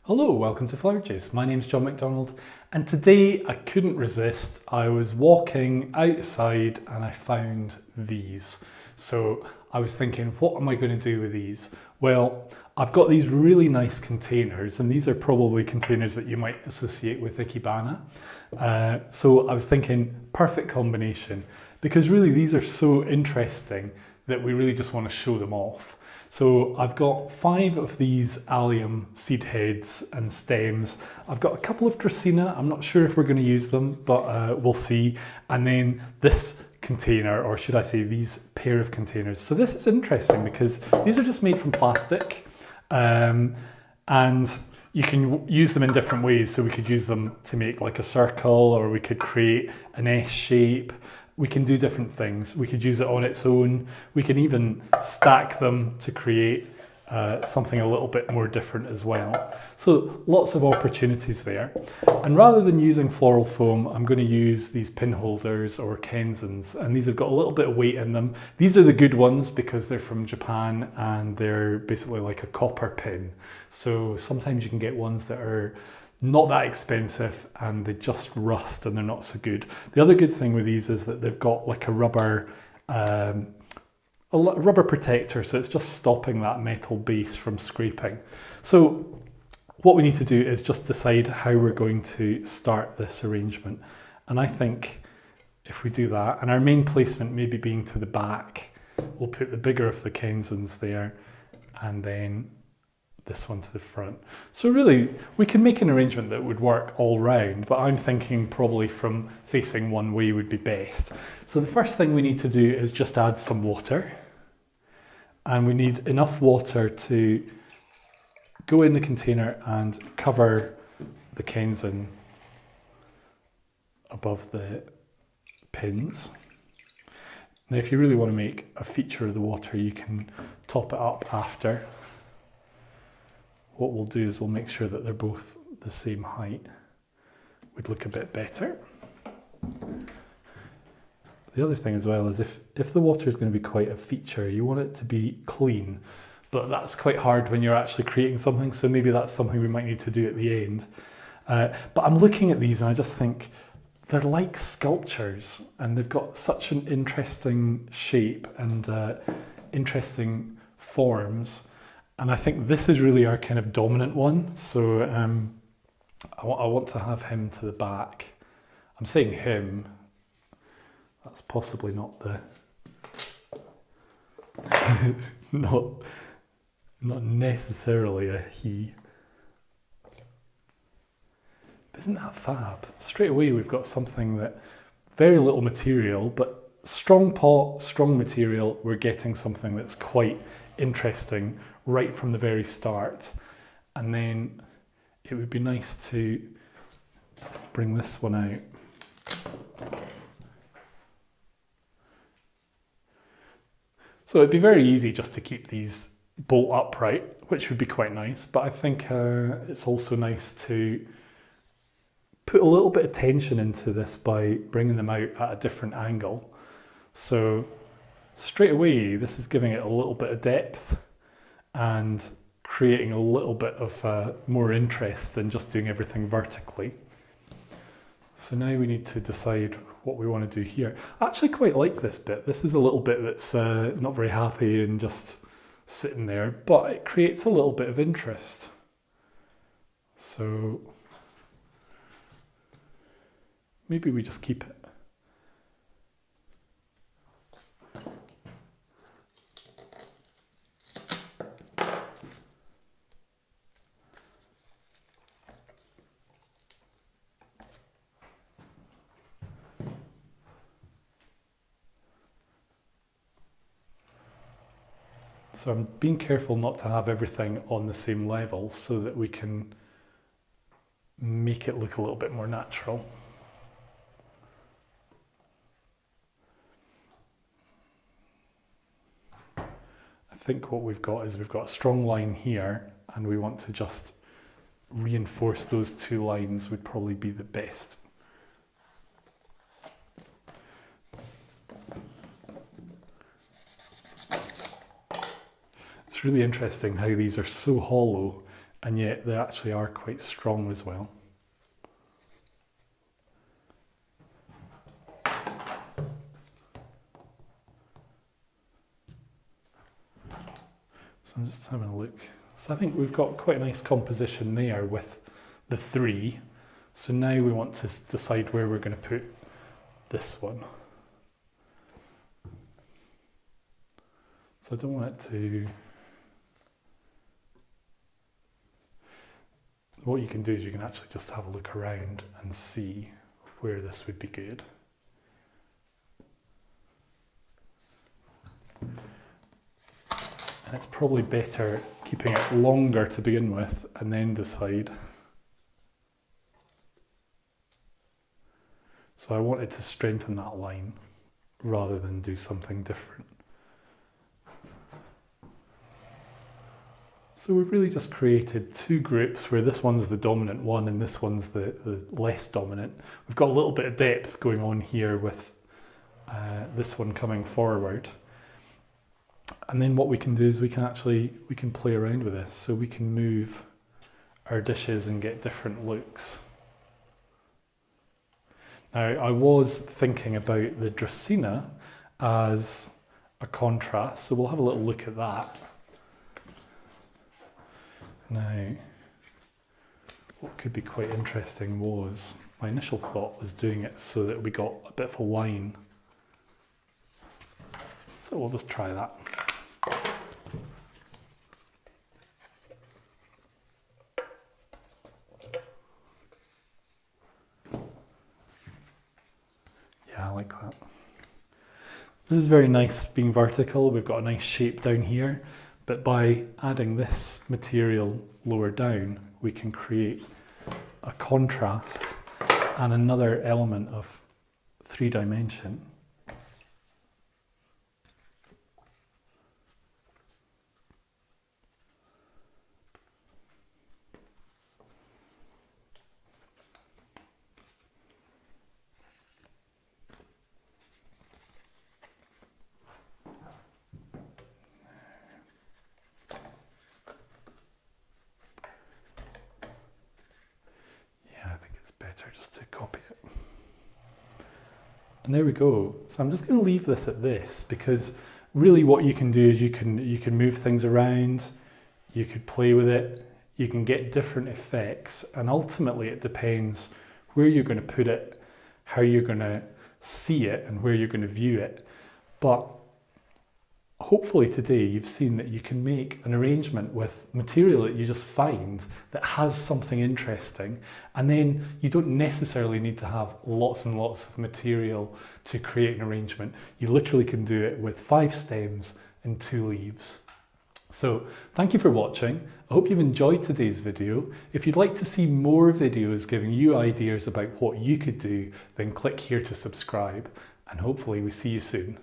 Hello, welcome to Flower Joos. My name's John McDonald, and today I couldn't resist. I was walking outside and I found these. So I was thinking, what am I going to do with these? Well, I've got these really nice containers, and these are probably containers that you might associate with Ikebana. So I was thinking, perfect combination, because really these are so interesting that we really just want to show them off. So I've got 5 of these allium seed heads and stems. I've got a couple of Dracaena. I'm not sure if we're going to use them, but we'll see. And then this container, or should I say these pair of containers. So this is interesting because these are just made from plastic, and you can use them in different ways. So we could use them to make like a circle, or we could create an S shape. We can do different things. We could use it on its own. We can even stack them to create something a little bit more different as well. So lots of opportunities there. And rather than using floral foam, I'm going to use these pinholders or kenzans, and these have got a little bit of weight in them. These are the good ones because they're from Japan and they're basically like a copper pin. So sometimes you can get ones that are not that expensive and they just rust and they're not so good. The other good thing with these is that they've got like a rubber protector, so it's just stopping that metal base from scraping. So what we need to do is just decide how we're going to start this arrangement. And I think if we do that, and our main placement maybe being to the back, we'll put the bigger of the kenzans there and then this one to the front. So really, we can make an arrangement that would work all round, but I'm thinking probably from facing one way would be best. So the first thing we need to do is just add some water. And we need enough water to go in the container and cover the kenzan above the pins. Now, if you really want to make a feature of the water, you can top it up after. What we'll do is we'll make sure that they're both the same height. Would look a bit better. The other thing as well is if the water is going to be quite a feature, you want it to be clean, but that's quite hard when you're actually creating something, so maybe that's something we might need to do at the end. But I'm looking at these and I just think they're like sculptures, and they've got such an interesting shape and interesting forms. And I think this is really our kind of dominant one. So I want to have him to the back. I'm saying him. That's possibly not the not necessarily a he. Isn't that fab? Straight away we've got something that very little material, but strong pot, strong material. We're getting something that's quite interesting right from the very start. And then it would be nice to bring this one out. So it'd be very easy just to keep these bolt upright, which would be quite nice, but I think it's also nice to put a little bit of tension into this by bringing them out at a different angle. So straight away, this is giving it a little bit of depth and creating a little bit of more interest than just doing everything vertically. So now we need to decide what we want to do here. I actually quite like this bit. This is a little bit that's not very happy and just sitting there, but it creates a little bit of interest. So maybe we just keep it. So I'm being careful not to have everything on the same level so that we can make it look a little bit more natural. I think what we've got is we've got a strong line here, and we want to just reinforce those 2 lines would probably be the best. It's really interesting how these are so hollow and yet they actually are quite strong as well. So I'm just having a look. So I think we've got quite a nice composition there with the 3. So now we want to decide where we're going to put this one. So I don't want it to... What you can do is you can actually just have a look around and see where this would be good. And it's probably better keeping it longer to begin with and then decide. So I wanted to strengthen that line rather than do something different. So we've really just created 2 groups where this one's the dominant one and this one's the less dominant. We've got a little bit of depth going on here with this one coming forward. And then what we can do is we can play around with this. So we can move our dishes and get different looks. Now I was thinking about the Dracaena as a contrast, so we'll have a little look at that. Now, what could be quite interesting was, my initial thought was doing it so that we got a bit of a line. So we'll just try that. Yeah, I like that. This is very nice being vertical. We've got a nice shape down here. But by adding this material lower down, we can create a contrast and another element of 3-dimension. Just to copy it. And there we go. So I'm just going to leave this at this, because really what you can do is you can move things around, you could play with it, you can get different effects, and ultimately it depends where you're going to put it, how you're going to see it, and where you're going to view it. But hopefully today you've seen that you can make an arrangement with material that you just find that has something interesting, and then you don't necessarily need to have lots and lots of material to create an arrangement. You literally can do it with 5 stems and 2 leaves. So thank you for watching. I hope you've enjoyed today's video. If you'd like to see more videos giving you ideas about what you could do, then click here to subscribe, and hopefully we see you soon.